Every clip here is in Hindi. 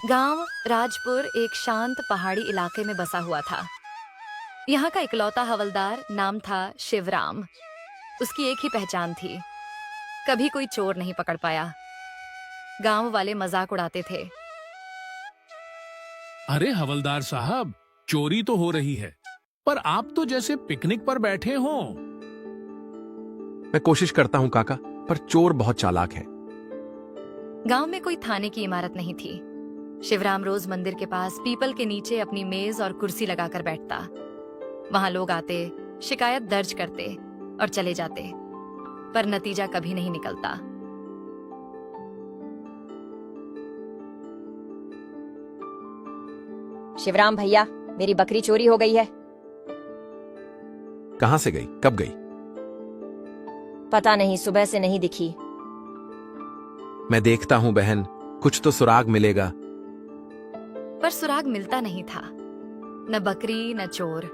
गांव राजपुर एक शांत पहाड़ी इलाके में बसा हुआ था। यहाँ का इकलौता हवलदार नाम था शिवराम। उसकी एक ही पहचान थी, कभी कोई चोर नहीं पकड़ पाया। गांव वाले मजाक उड़ाते थे। अरे हवलदार साहब, चोरी तो हो रही है, पर आप तो जैसे पिकनिक पर बैठे हो। मैं कोशिश करता हूं काका, पर चोर बहुत चालाक है। गांव में कोई थाने की इमारत नहीं थी। शिवराम रोज मंदिर के पास पीपल के नीचे अपनी मेज और कुर्सी लगाकर बैठता। वहां लोग आते, शिकायत दर्ज करते और चले जाते, पर नतीजा कभी नहीं निकलता। शिवराम भैया, मेरी बकरी चोरी हो गई है। कहां से गई, कब गई? पता नहीं, सुबह से नहीं दिखी। मैं देखता हूं बहन, कुछ तो सुराग मिलेगा। पर सुराग मिलता नहीं था, न बकरी न चोर।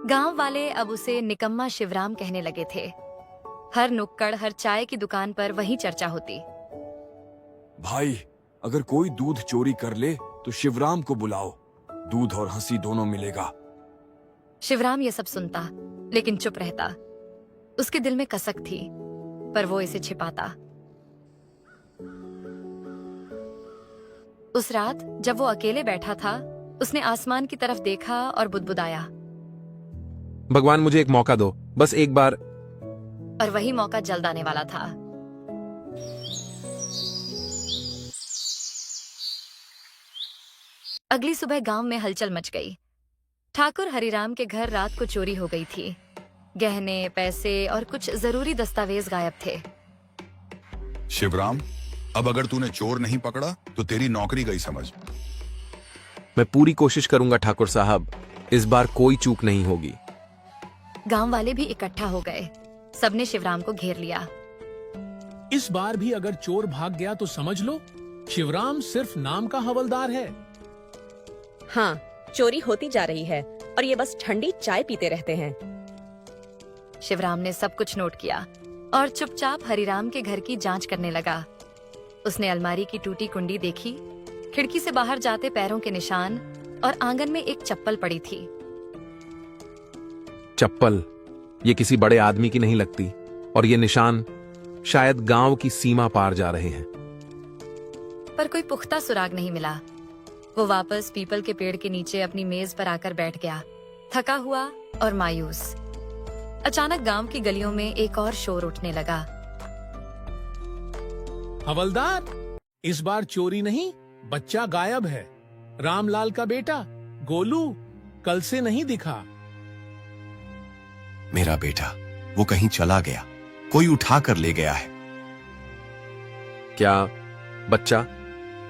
गांव वाले अब उसे निकम्मा शिवराम कहने लगे थे। हर नुक्कड़, हर चाय की दुकान पर वही चर्चा होती। भाई, अगर कोई दूध चोरी कर ले तो शिवराम को बुलाओ, दूध और हंसी दोनों मिलेगा। शिवराम ये सब सुनता, लेकिन चुप रहता। उसके दिल में कसक थी, पर वो इसे छिपाता। उस रात जब वो अकेले बैठा था, उसने आसमान की तरफ देखा और बुदबुदाया, भगवान मुझे एक मौका दो, बस एक बार। और वही मौका जल्द आने वाला था। अगली सुबह गांव में हलचल मच गई। ठाकुर हरिराम के घर रात को चोरी हो गई थी। गहने, पैसे और कुछ जरूरी दस्तावेज गायब थे। शिवराम, अब अगर तूने चोर नहीं पकड़ा तो तेरी नौकरी गई समझ। मैं पूरी कोशिश करूंगा ठाकुर साहब, इस बार कोई चूक नहीं होगी। गांव वाले भी इकट्ठा हो गए। सबने शिवराम को घेर लिया। इस बार भी अगर चोर भाग गया तो समझ लो, शिवराम सिर्फ नाम का हवलदार है। हाँ, चोरी होती जा रही है और ये बस ठंडी चाय पीते रहते हैं। शिवराम ने सब कुछ नोट किया और चुपचाप हरिराम के घर की जांच करने लगा। उसने अलमारी की टूटी कुंडी देखी, खिड़की से बाहर जाते पैरों के निशान, और आंगन में एक चप्पल पड़ी थी। चप्पल ये किसी बड़े आदमी की नहीं लगती, और ये निशान शायद गांव की सीमा पार जा रहे हैं। पर कोई पुख्ता सुराग नहीं मिला। वो वापस पीपल के पेड़ के नीचे अपनी मेज पर आकर बैठ गया, थका हुआ और मायूस। अचानक गांव की गलियों में एक और शोर उठने लगा। हवलदार, इस बार चोरी नहीं, बच्चा गायब है। रामलाल का बेटा गोलू कल से नहीं दिखा। मेरा बेटा, वो कहीं चला गया, कोई उठा कर ले गया है। क्या बच्चा?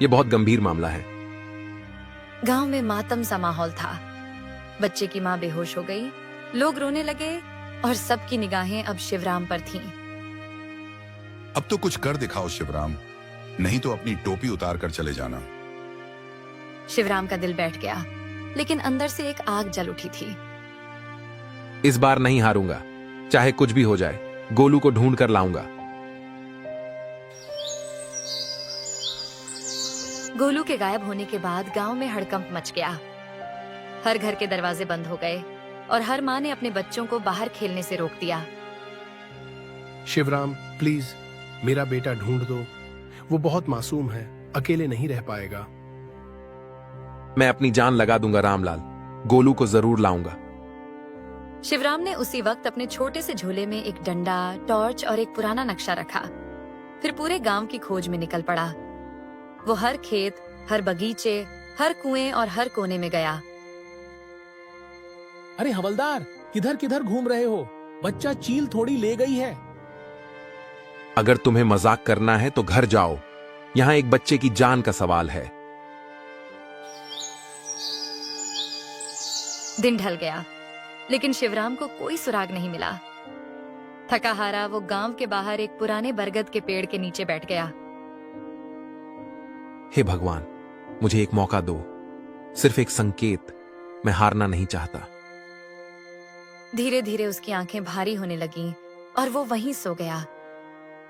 ये बहुत गंभीर मामला है। गांव में मातम सा माहौल था। बच्चे की मां बेहोश हो गई, लोग रोने लगे और सबकी निगाहें अब शिवराम पर थीं। अब तो कुछ कर दिखाओ शिवराम, नहीं तो अपनी टोपी उतार कर चले जाना। शिवराम का दिल बैठ गया, लेकिन अंदर से एक आग जल उठी थी। इस बार नहीं हारूंगा, चाहे कुछ भी हो जाए। गोलू को ढूंढ कर लाऊंगा। गोलू के गायब होने के बाद गांव में हड़कंप मच गया। हर घर के दरवाजे बंद हो गए और हर मां ने अपने बच्चों को बाहर खेलने से रोक दिया। शिवराम, प्लीज मेरा बेटा ढूंढ दो, वो बहुत मासूम है, अकेले नहीं रह पाएगा। मैं अपनी जान लगा दूंगा रामलाल, गोलू को जरूर लाऊंगा। शिवराम ने उसी वक्त अपने छोटे से झोले में एक डंडा, टॉर्च और एक पुराना नक्शा रखा। फिर पूरे गांव की खोज में निकल पड़ा। वो हर खेत, हर बगीचे, हर कुएं और हर कोने में गया। अरे हवलदार, किधर किधर घूम रहे हो? बच्चा चील थोड़ी ले गई है। अगर तुम्हें मजाक करना है तो घर जाओ, यहां एक बच्चे की जान का सवाल है। दिन ढल गया, लेकिन शिवराम को कोई सुराग नहीं मिला। थका हारा वो गांव के बाहर एक पुराने बरगद के पेड़ के नीचे बैठ गया। हे भगवान, मुझे एक मौका दो, सिर्फ एक संकेत। मैं हारना नहीं चाहता। धीरे धीरे उसकी आंखें भारी होने लगीं और वो वहीं सो गया।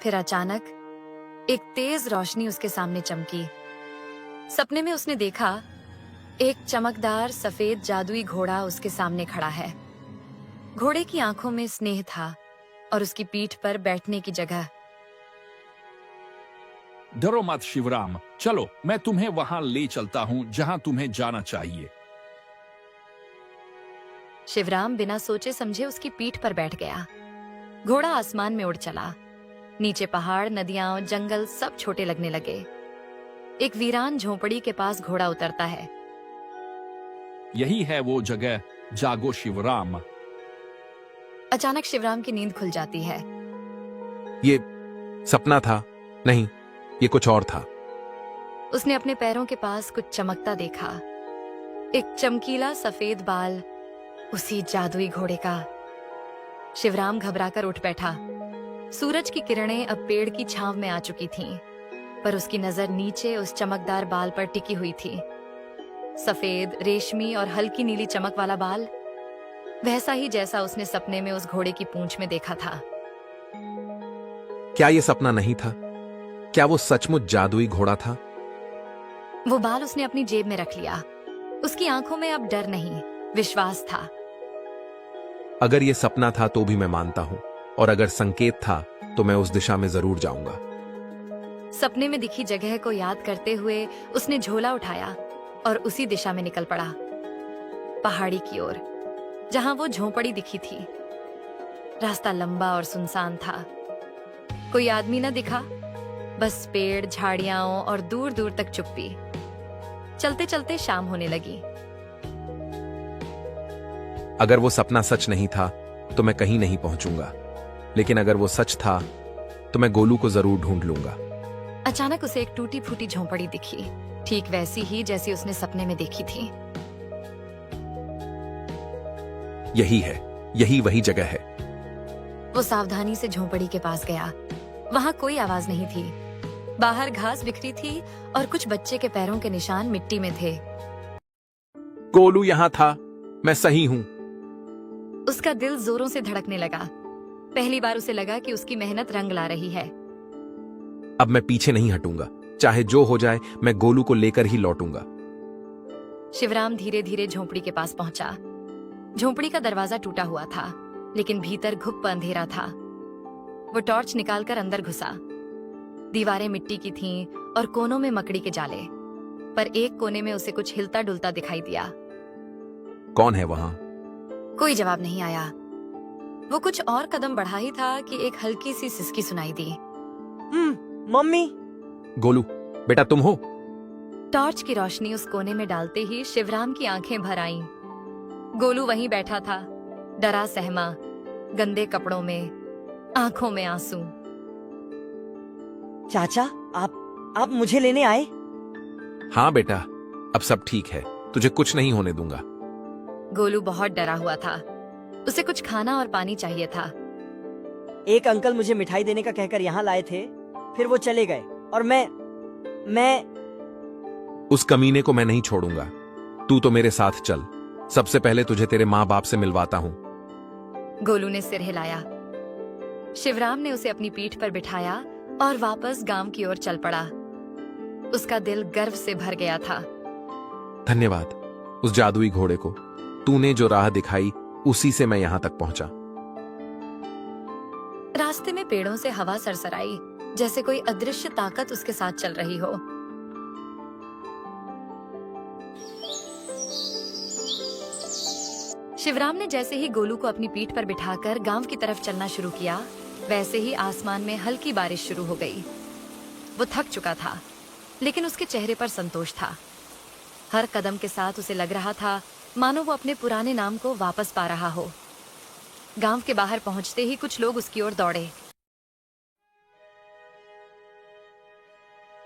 फिर अचानक एक तेज रोशनी उसके सामने चमकी। सपने में उसने देखा एक चमकदार सफेद जादुई घोड़ा उसके सामने खड़ा है। घोड़े की आंखों में स्नेह था और उसकी पीठ पर बैठने की जगह। डरो मत शिवराम, चलो मैं तुम्हें वहां ले चलता हूं जहां तुम्हें जाना चाहिए। शिवराम बिना सोचे समझे उसकी पीठ पर बैठ गया। घोड़ा आसमान में उड़ चला। नीचे पहाड़, नदियां और जंगल सब छोटे लगने लगे। एक वीरान झोंपड़ी के पास घोड़ा उतरता है। यही है वो जगह, जागो शिवराम। अचानक शिवराम की नींद खुल जाती है। ये सपना था? नहीं, ये कुछ और था। उसने अपने पैरों के पास कुछ चमकता देखा। एक चमकीला सफेद बाल, उसी जादुई घोड़े का। शिवराम घबराकर उठ बैठा। सूरज की किरणें अब पेड़ की छांव में आ चुकी थीं, पर उसकी नजर नीचे उस चमकदार बाल पर टिकी हुई थी। सफेद, रेशमी और हल्की नीली चमक वाला बाल, वैसा ही जैसा उसने सपने में उस घोड़े की पूंछ में देखा था। क्या ये सपना नहीं था? क्या वो सचमुच जादुई घोड़ा था? वो बाल उसने अपनी जेब में रख लिया। उसकी आंखों में अब डर नहीं, विश्वास था। अगर ये सपना था तो भी मैं मानता हूं, और अगर संकेत था तो मैं उस दिशा में जरूर जाऊंगा। सपने में दिखी जगह को याद करते हुए उसने झोला उठाया और उसी दिशा में निकल पड़ा, पहाड़ी की ओर, जहां वो झोंपड़ी दिखी थी। रास्ता लंबा और सुनसान था। कोई आदमी न दिखा, बस पेड़, झाड़ियां और दूर दूर तक चुप्पी। चलते चलते शाम होने लगी। अगर वो सपना सच नहीं था तो मैं कहीं नहीं पहुंचूंगा, लेकिन अगर वो सच था तो मैं गोलू को जरूर ढूंढ लूंगा। अचानक उसे एक टूटी फूटी झोंपड़ी दिखी, ठीक वैसी ही जैसी उसने सपने में देखी थी। यही है, यही वही जगह है। वो सावधानी से झोंपड़ी के पास गया। वहां कोई आवाज नहीं थी। बाहर घास बिखरी थी और कुछ बच्चे के पैरों के निशान मिट्टी में थे। गोलू यहां था, मैं सही हूं। उसका दिल जोरों से धड़कने लगा। पहली बार उसे लगा कि उसकी मेहनत रंग ला रही है। अब मैं पीछे नहीं हटूंगा, चाहे जो हो जाए मैं गोलू को लेकर ही लौटूंगा। शिवराम धीरे धीरे झोंपड़ी के पास पहुंचा। झोंपड़ी का दरवाजा टूटा हुआ था, लेकिन भीतर घुप अंधेरा था। वो टॉर्च निकालकर अंदर घुसा। दीवारें मिट्टी की थीं और कोनों में मकड़ी के जाले, पर एक कोने में उसे कुछ हिलता डुलता दिखाई दिया। कौन है वहां? कोई जवाब नहीं आया। वो कुछ और कदम बढ़ा ही था कि एक हल्की सी सिसकी सुनाई दी। मम्मी। गोलू, बेटा तुम हो? टॉर्च की रोशनी उस कोने में डालते ही शिवराम की आंखें भर आईं। गोलू वहीं बैठा था, डरा सहमा, गंदे कपड़ों में, आंखों में आंसू। चाचा, आप मुझे लेने आए? हाँ बेटा, अब सब ठीक है, तुझे कुछ नहीं होने दूंगा। गोलू बहुत डरा हुआ था। उसे कुछ खाना और पानी चाहिए था। एक अंकल मुझे मिठाई देने का कहकर यहाँ लाए थे, फिर वो चले गए और मैं उस कमीने को मैं नहीं छोड़ूंगा। तू तो मेरे साथ चल। सबसे पहले तुझे तेरे माँ बाप से मिलवाता हूँ। गोलू ने सिर हिलाया। शिवराम ने उसे अपनी पीठ पर बिठाया और वापस गांव की ओर चल पड़ा। उसका दिल गर्व से भर गया था। धन्यवाद उस जादुई घोड़े को। तूने जो राह दिखाई उसी से मैं यहाँ तक पहुंचा। रास्ते में पेड़ों से हवा सरसराई, जैसे कोई अदृश्य ताकत उसके साथ चल रही हो। शिवराम ने जैसे ही गोलू को अपनी पीठ पर बिठाकर गांव की तरफ चलना शुरू किया, वैसे ही आसमान में हल्की बारिश शुरू हो गई। वो थक चुका था, लेकिन उसके चेहरे पर संतोष था। हर कदम के साथ उसे लग रहा था मानो वो अपने पुराने नाम को वापस पा रहा हो। गांव के बाहर पहुंचते ही कुछ लोग उसकी ओर दौड़े।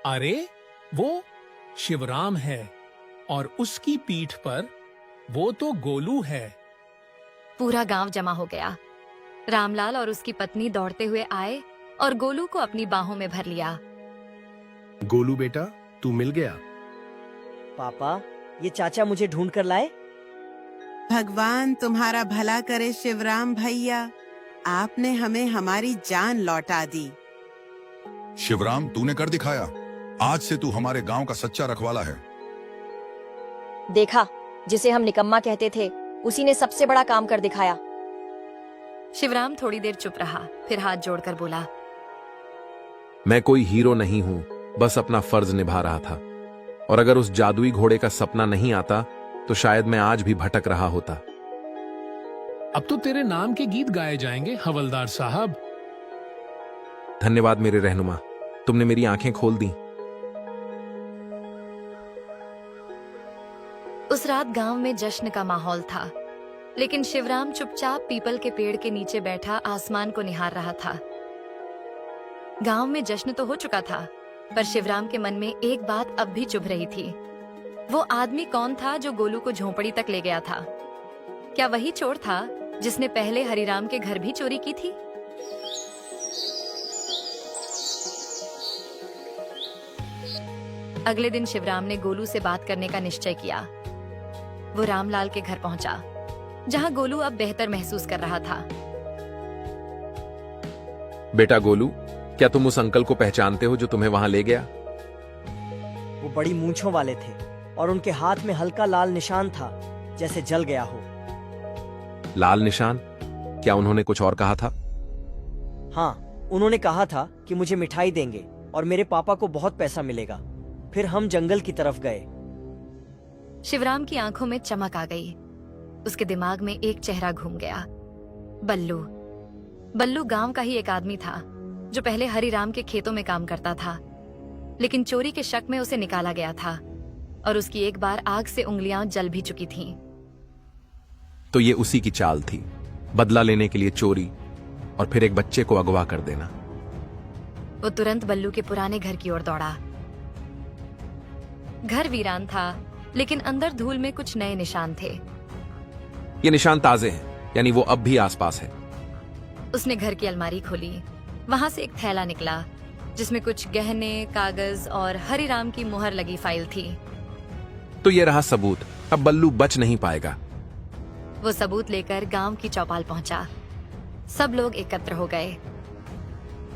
अरे वो शिवराम है और उसकी पीठ पर वो तो गोलू है। पूरा गांव जमा हो गया। रामलाल और उसकी पत्नी दौड़ते हुए आए और गोलू को अपनी बाहों में भर लिया। गोलू बेटा, तू मिल गया। पापा, ये चाचा मुझे ढूंढ कर लाए। भगवान तुम्हारा भला करे शिवराम भैया, आपने हमें हमारी जान लौटा दी। शिवराम, तूने कर दिखाया। आज से तू हमारे गांव का सच्चा रखवाला है। देखा, जिसे हम निकम्मा कहते थे उसी ने सबसे बड़ा काम कर दिखाया। शिवराम थोड़ी देर चुप रहा, फिर हाथ जोड़कर बोला, मैं कोई हीरो नहीं हूं, बस अपना फर्ज निभा रहा था। और अगर उस जादुई घोड़े का सपना नहीं आता तो शायद मैं आज भी भटक रहा होता। अब तो तेरे नाम के गीत गाए जाएंगे हवलदार साहब। धन्यवाद मेरे रहनुमा, तुमने मेरी आंखें खोल दी। उस रात गांव में जश्न का माहौल था, लेकिन शिवराम चुपचाप पीपल के पेड़ के नीचे बैठा आसमान को निहार रहा था। गांव में जश्न तो हो चुका था, पर शिवराम के मन में एक बात अब भी चुभ रही थी। वो आदमी कौन था जो गोलू को झोंपड़ी तक ले गया था? क्या वही चोर था जिसने पहले हरिराम के घर भी चोरी की थी? अगले दिन शिवराम ने गोलू से बात करने का निश्चय किया। वो रामलाल के घर पहुंचा, जहां गोलू अब बेहतर महसूस कर रहा था। बेटा गोलू, क्या तुम उस अंकल को पहचानते हो जो तुम्हें वहां ले गया? वो बड़ी मूंछों वाले थे और उनके हाथ में हल्का लाल निशान था, जैसे जल गया हो। लाल निशान? क्या उन्होंने कुछ और कहा था? हाँ, उन्होंने कहा था कि मुझे मिठाई देंगे और मेरे पापा को बहुत पैसा मिलेगा। फिर हम जंगल की तरफ गए। शिवराम की आंखों में चमक आ गई। उसके दिमाग में एक चेहरा घूम गया। बल्लू। बल्लू गांव का ही एक आदमी था जो पहले हरिराम के खेतों में काम करता था, लेकिन चोरी के शक में उसे निकाला गया था और उसकी एक बार आग से उंगलियां जल भी चुकी थीं। तो ये उसी की चाल थी, बदला लेने के लिए चोरी और फिर एक बच्चे को अगवा कर देना। वो तुरंत बल्लू के पुराने घर की ओर दौड़ा। घर वीरान था, लेकिन अंदर धूल में कुछ नए निशान थे। ये निशान ताजे हैं, यानी वो अब भी आसपास है। उसने घर की अलमारी खोली। वहां से एक थैला निकला जिसमें कुछ गहने, कागज और हरिराम की मुहर लगी फाइल थी। तो ये रहा सबूत, अब बल्लू बच नहीं पाएगा। वो सबूत लेकर गांव की चौपाल पहुंचा। सब लोग एकत्र हो गए।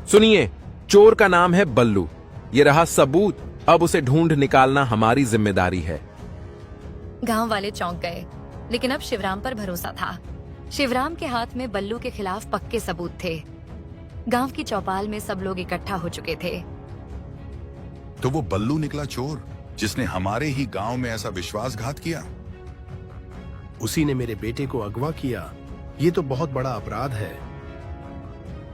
सुनिए, चोर का नाम है बल्लू। ये रहा सबूत, अब उसे ढूंढ निकालना हमारी जिम्मेदारी है। गांव वाले चौंक गए, लेकिन अब शिवराम पर भरोसा था। शिवराम के हाथ में बल्लू के खिलाफ पक्के सबूत थे। गांव की चौपाल में सब लोग इकट्ठा हो चुके थे। तो वो बल्लू निकला चोर जिसने हमारे ही गांव में ऐसा विश्वासघात किया। उसी ने मेरे बेटे को अगवा किया। ये तो बहुत बड़ा अपराध है।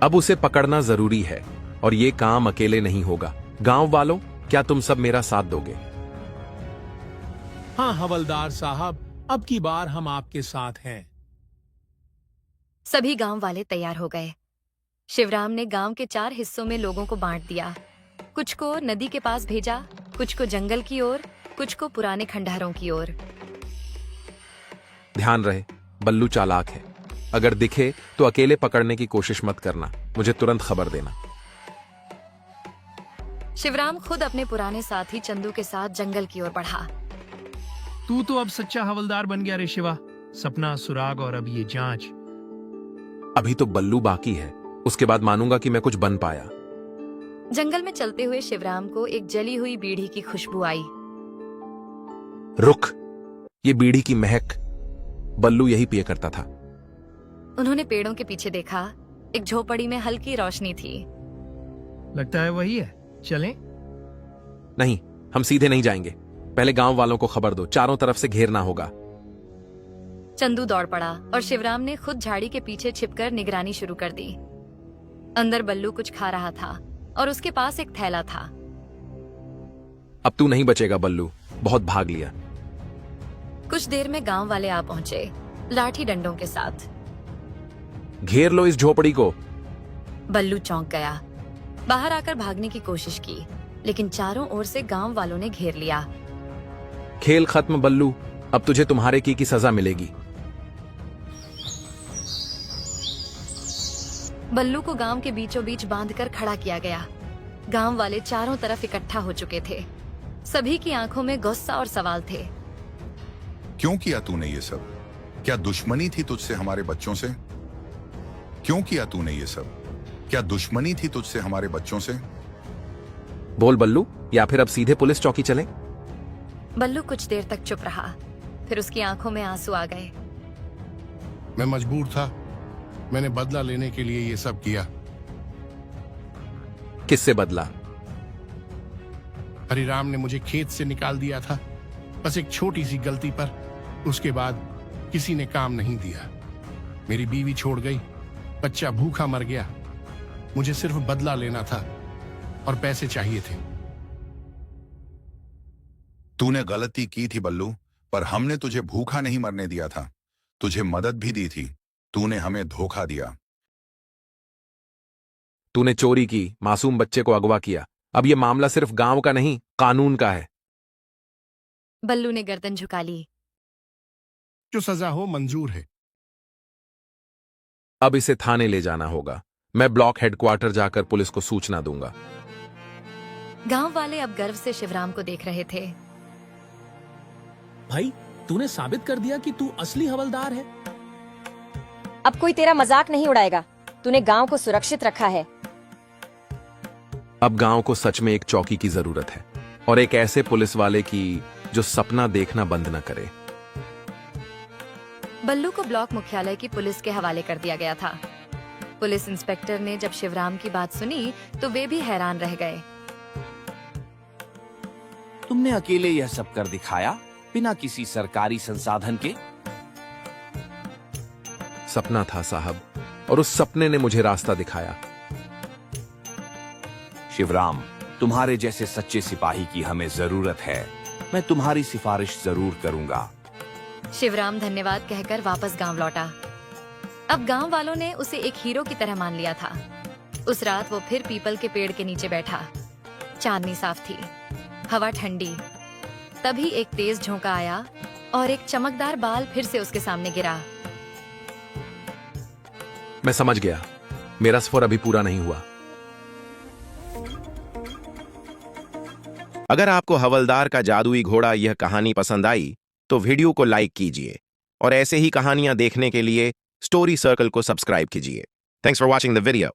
अब उसे पकड़ना जरूरी है और ये काम अकेले नहीं होगा। गांव वालों, क्या तुम सब मेरा साथ दोगे? हाँ हवलदार साहब, अब की बार हम आपके साथ हैं। सभी गांव वाले तैयार हो गए। शिवराम ने गांव के 4 हिस्सों में लोगों को बांट दिया। कुछ को नदी के पास भेजा, कुछ को जंगल की ओर, कुछ को पुराने खंडहरों की ओर। ध्यान रहे, बल्लू चालाक है। अगर दिखे तो अकेले पकड़ने की कोशिश मत करना, मुझे तुरंत खबर देना। शिवराम खुद अपने पुराने साथी चंदू के साथ जंगल की ओर बढ़ा। तू तो अब सच्चा हवलदार बन गया रे शिवा। सपना, सुराग और अब ये जांच। अभी तो बल्लू बाकी है, उसके बाद मानूंगा कि मैं कुछ बन पाया। जंगल में चलते हुए शिवराम को एक जली हुई बीड़ी की खुशबू आई। रुक, ये बीड़ी की महक, बल्लू यही पिया करता था। उन्होंने पेड़ों के पीछे देखा। एक झोपड़ी में हल्की रोशनी थी। लगता है वही है, चलें? नहीं, हम सीधे नहीं जाएंगे। पहले गांव वालों को खबर दो, चारों तरफ से घेरना होगा। चंदू दौड़ पड़ा और शिवराम ने खुद झाड़ी के पीछे छिपकर निगरानी शुरू कर दी। अंदर बल्लू कुछ खा रहा था और उसके पास एक थैला था। अब तू नहीं बचेगा बल्लू, बहुत भाग लिया। कुछ देर में गांव वाले आ पहुंचे, लाठी डंडों के साथ। घेर लो इस झोपड़ी को। बल्लू चौंक गया। बाहर आकर भागने की कोशिश की, लेकिन चारों ओर से गांव वालों ने घेर लिया। खेल खत्म बल्लू, अब तुझे तुम्हारे की सजा मिलेगी। बल्लू को गांव के बीचों बीच बांधकर खड़ा किया गया। गांव वाले चारों तरफ इकट्ठा हो चुके थे। सभी की आंखों में गुस्सा और सवाल थे। क्यों किया तूने ये सब? क्या दुश्मनी थी तुझसे हमारे बच्चों से? क्यों किया तूने ये सब? क्या दुश्मनी थी तुझसे हमारे बच्चों से? बोल बल्लू, या फिर अब सीधे पुलिस चौकी चले? बल्लू कुछ देर तक चुप रहा, फिर उसकी आंखों में आंसू आ गए। मैं मजबूर था, मैंने बदला लेने के लिए ये सब किया। किससे बदला? हरिराम ने मुझे खेत से निकाल दिया था, बस एक छोटी सी गलती पर। उसके बाद किसी ने काम नहीं दिया। मेरी बीवी छोड़ गई, बच्चा भूखा मर गया। मुझे सिर्फ बदला लेना था और पैसे चाहिए थे। तूने गलती की थी बल्लू, पर हमने तुझे भूखा नहीं मरने दिया था, तुझे मदद भी दी थी। तूने हमें धोखा दिया। तूने चोरी की, मासूम बच्चे को अगवा किया। अब यह मामला सिर्फ गांव का नहीं, कानून का है। बल्लू ने गर्दन झुका ली। जो सजा हो मंजूर है। अब इसे थाने ले जाना होगा। मैं ब्लॉक हेडक्वार्टर जाकर पुलिस को सूचना दूंगा। गांव वाले अब गर्व से शिवराम को देख रहे थे। भाई, तूने साबित कर दिया कि तू असली हवलदार है। अब कोई तेरा मजाक नहीं उड़ाएगा। तूने गांव को सुरक्षित रखा है। अब गांव को सच में एक चौकी की जरूरत है, और एक ऐसे पुलिस वाले की जो सपना देखना बंद न करे। बल्लू को ब्लॉक मुख्यालय की पुलिस के हवाले कर दिया गया था। पुलिस इंस्पेक्टर ने जब शिवराम की बात सुनी तो वे भी हैरान रह गए। तुमने अकेले यह सब कर दिखाया, बिना किसी सरकारी संसाधन के? सपना था साहब, और उस सपने ने मुझे रास्ता दिखाया। शिवराम, तुम्हारे जैसे सच्चे सिपाही की हमें जरूरत है। मैं तुम्हारी सिफारिश जरूर करूंगा। शिवराम धन्यवाद कहकर वापस गांव लौटा। अब गांव वालों ने उसे एक हीरो की तरह मान लिया था। उस रात वो फिर पीपल के पेड़ के नीचे बैठा। चांदनी साफ थी, हवा ठंडी। तभी एक तेज झोंका आया और एक चमकदार बाल फिर से उसके सामने गिरा। मैं समझ गया, मेरा सफर अभी पूरा नहीं हुआ। अगर आपको हवलदार का जादुई घोड़ा यह कहानी पसंद आई तो वीडियो को लाइक कीजिए, और ऐसे ही कहानियां देखने के लिए स्टोरी सर्कल को सब्सक्राइब कीजिए। Thanks for watching the video.